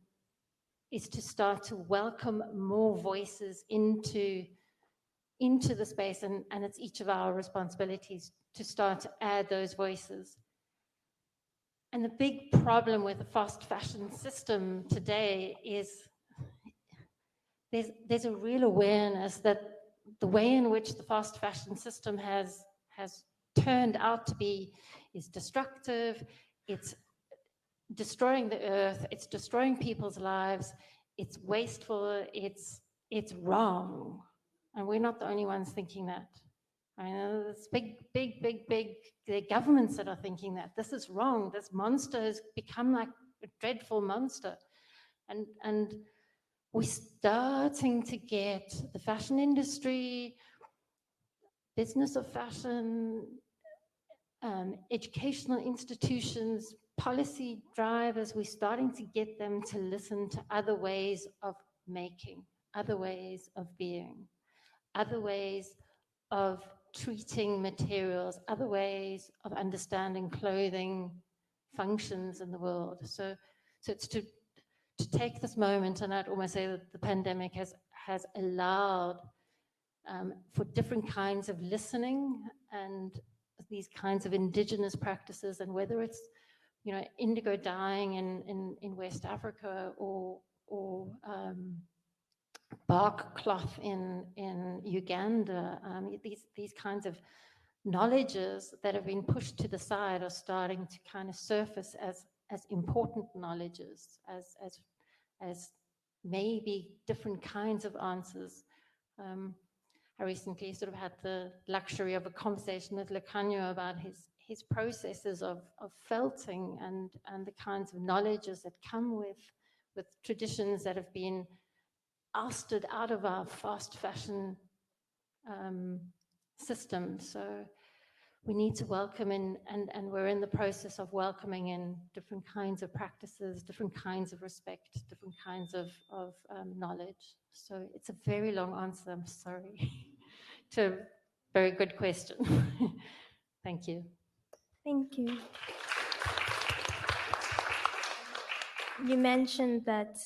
Speaker 6: is to start to welcome more voices into the space, and it's each of our responsibilities to start to add those voices. And the big problem with the fast fashion system today is there's a real awareness that the way in which the fast fashion system has turned out to be is destructive. It's destroying the earth. It's destroying people's lives. It's wasteful. It's wrong. And we're not the only ones thinking that. I know there's big the governments that are thinking that this is wrong. This monster has become like a dreadful monster. And we're starting to get the fashion industry, business of fashion, educational institutions, policy drivers, we're starting to get them to listen to other ways of making, other ways of being, other ways of treating materials, other ways of understanding clothing functions in the world. So it's to take this moment, and I'd almost say that the pandemic has allowed for different kinds of listening and these kinds of indigenous practices, and whether it's, you know, indigo dyeing in West Africa or bark cloth in Uganda, these kinds of knowledges that have been pushed to the side are starting to kind of surface as important knowledges, as maybe different kinds of answers. I recently sort of had the luxury of a conversation with Lecanio about his processes of felting and the kinds of knowledges that come with traditions that have been ousted out of our fast fashion system. So we need to welcome in, and we're in the process of welcoming in different kinds of practices, different kinds of respect, different kinds of knowledge. So it's a very long answer, I'm sorry, to a very good question. Thank you.
Speaker 3: Thank you. You mentioned that,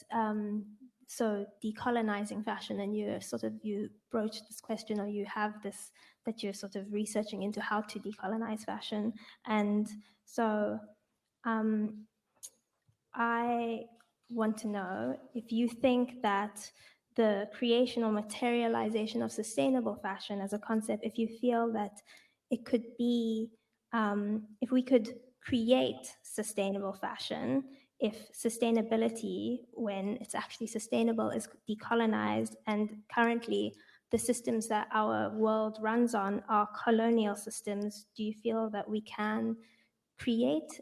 Speaker 3: so decolonizing fashion, and you broached this question, or you have this, that you're sort of researching into how to decolonize fashion. And so I want to know if you think that the creation or materialization of sustainable fashion as a concept, if you feel that it could be, if we could create sustainable fashion, if sustainability, when it's actually sustainable, is decolonized, and currently the systems that our world runs on are colonial systems, do you feel that we can create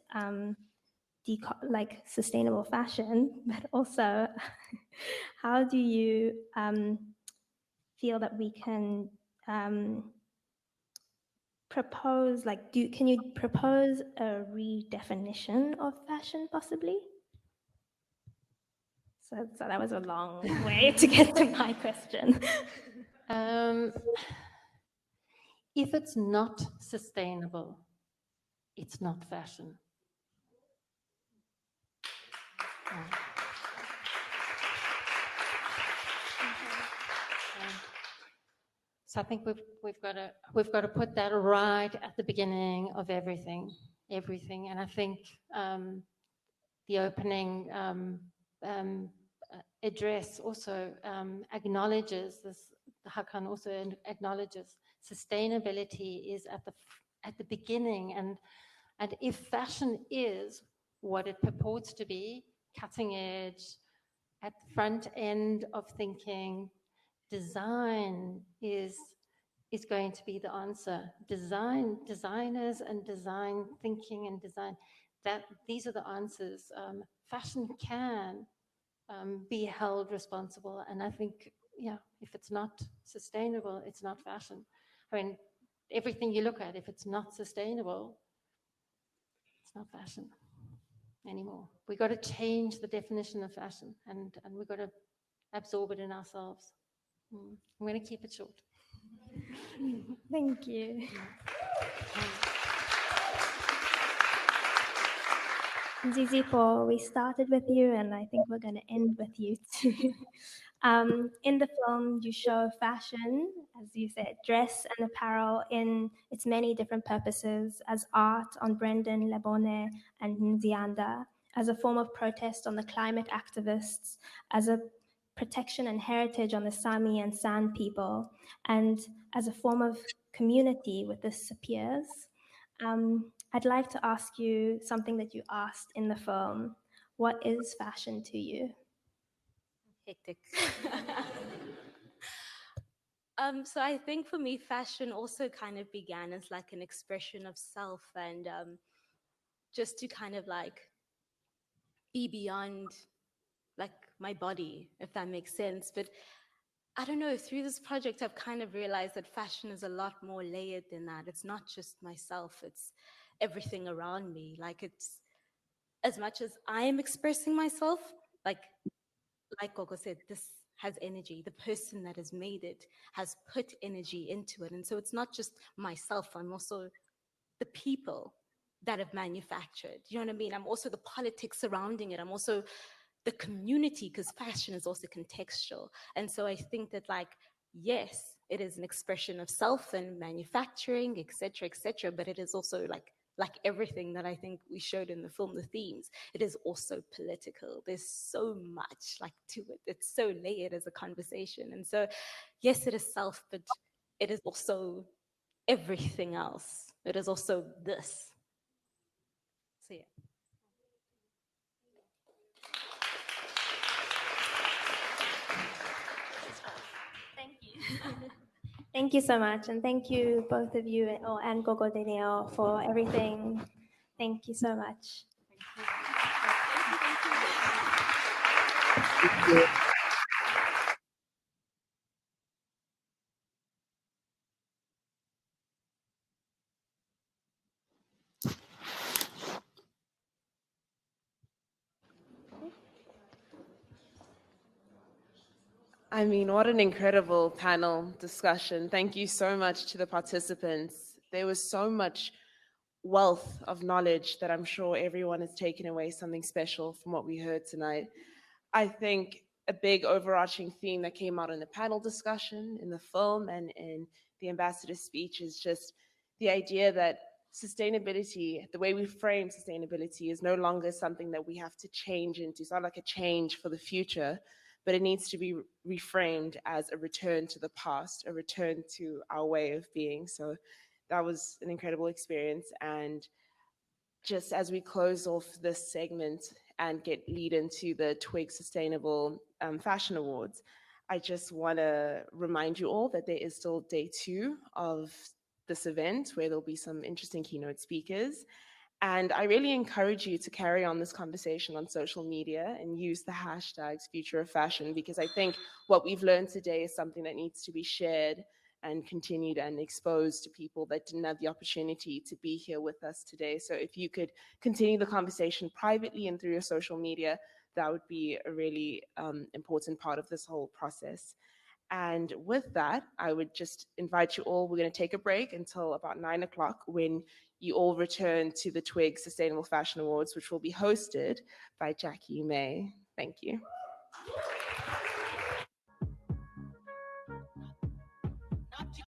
Speaker 3: like sustainable fashion? But also, how do you feel that we can propose, like, can you propose a redefinition of fashion possibly? So that was a long way to get to my question.
Speaker 6: If it's not sustainable, it's not fashion. So I think we've got to put that right at the beginning of everything. And I think the opening address also acknowledges this. Hakan also acknowledges sustainability is at the beginning, and if fashion is what it purports to be, cutting edge, at the front end of thinking, design is going to be the answer. Designers and design thinking and design, these are the answers. Fashion can be held responsible, and I think, yeah, if it's not sustainable, it's not fashion. I mean, everything you look at, if it's not sustainable, it's not fashion anymore. We got to change the definition of fashion, and we've got to absorb it in ourselves. I'm going to keep it short.
Speaker 3: Thank you. Zizipo, we started with you, and I think we're going to end with you too. In the film, you show fashion, as you said, dress and apparel in its many different purposes, as art on Brendan, Lebone, and Nzianda, as a form of protest on the climate activists, as a protection and heritage on the Sami and San people, and as a form of community with the Sapirs. I'd like to ask you something that you asked in the film. What is fashion to you?
Speaker 4: Hectic. So I think for me, fashion also kind of began as like an expression of self and just to kind of like be beyond like my body, if that makes sense. But I don't know, through this project, I've kind of realized that fashion is a lot more layered than that. It's not just myself, it's everything around me. Like it's as much as I am expressing myself, like Gogo said, this has energy. The person that has made it has put energy into it. And so it's not just myself, I'm also the people that have manufactured. You know what I mean? I'm also the politics surrounding it. I'm also the community, because fashion is also contextual. And so I think that, like, yes, it is an expression of self and manufacturing, et cetera, but it is also like everything that I think we showed in the film, the themes, it is also political. There's so much like to it. It's so layered as a conversation. And so, yes, it is self, but it is also everything else. It is also this. So yeah.
Speaker 3: Thank you. Thank you so much. And thank you, both of you, and Gogo Danielle, for everything. Thank you so much.
Speaker 1: I mean, what an incredible panel discussion. Thank you so much to the participants. There was so much wealth of knowledge that I'm sure everyone has taken away something special from what we heard tonight. I think a big overarching theme that came out in the panel discussion, in the film, and in the ambassador's speech is just the idea that sustainability, the way we frame sustainability, is no longer something that we have to change into. It's not like a change for the future, but it needs to be reframed as a return to the past, a return to our way of being. So that was an incredible experience. And just as we close off this segment and get lead into the Twig Sustainable Fashion Awards, I just want to remind you all that there is still day 2 of this event where there'll be some interesting keynote speakers. And I really encourage you to carry on this conversation on social media and use the hashtags Future of Fashion, because I think what we've learned today is something that needs to be shared and continued and exposed to people that didn't have the opportunity to be here with us today. So if you could continue the conversation privately and through your social media, that would be a really important part of this whole process. And with that, I would just invite you all, we're going to take a break until about 9 o'clock when you all return to the Twig Sustainable Fashion Awards, which will be hosted by Jackie May. Thank you.